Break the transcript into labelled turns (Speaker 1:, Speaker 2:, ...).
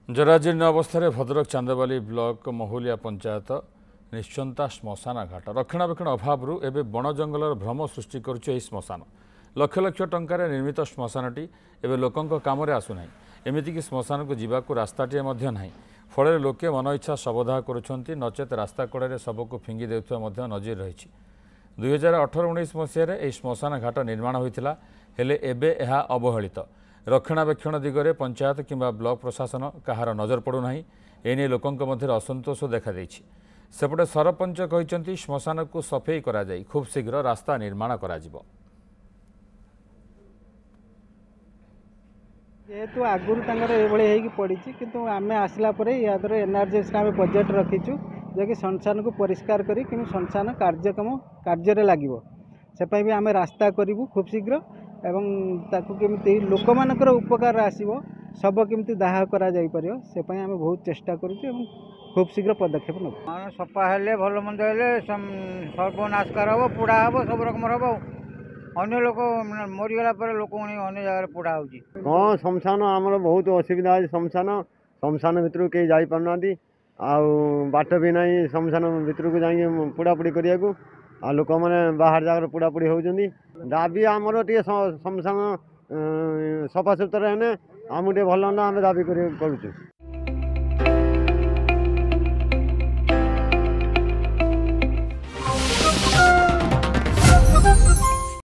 Speaker 1: जराजीर्ण अवस्था भद्रक चांदबाली ब्लॉक महुलिया पंचायत निश्चंता श्मशान घाट रक्षणाबेक्षण अभाव एवं बण जंगल भ्रम सृष्टि करुच्ची श्मशान लक्ष लक्ष टंकार निर्मित श्मशानटी एवं लोकों काम आसुना एमतीक श्मशान को जीवाक रास्ताटे ना फल लोके मन इच्छा शवदाह करुँच नचेत रास्ता कड़े सबको फिंगी देउथुवा नजीर रही 2018-19 मसीह श्मशान घाट निर्माण होता हेले अवहेलित रक्षणाबेक्षण दिगरे पंचायत किंबा ब्लॉक प्रशासन कहार नजर पड़ूना एने लोकों मध्य असंतोष देखा सेपटे सरपंच कहते श्मशान को सफेई करा जाई खूब शीघ्र रास्ता निर्माण करा जिवो।
Speaker 2: जेहेतु आगुरी ये पड़ी किंतु आम आसला याद एनआरजीएस आम बजेट रखीचु जे श्मशान को परिष्कार करी कि श्मशान कार्यक्रम कार्य लगे से भी आम रास्ता करूँ खूब शीघ्र एवं ताकू केमिति लोक मानकर उपकार आसीबो सब केमिति दाह करा जाई परियो से पई आमे बहुत चेष्टा करूछु एवं खूब शीघ्र पदक्षेप नब
Speaker 3: मान सफा हेले भल मंद हेले सर्वनाश करब पुड़ा हबो सब रकम हबो अन्य लोक मरीगला पर लोक अन्य जगह पुड़ा होची।
Speaker 4: हाँ श्मशान आमर बहुत असुविधा है श्मशान भितर कहीं जाई पारना बाट भी नहीं श्मशान भितर को जाइए पुड़ापुड़ी करिया आ लोक मैंने बाहर जगह पुड़ापुड़ी होती दाबी आमर टे श्मशान सफा सुतरा हेने आम भल ना आम दाबी करूँ।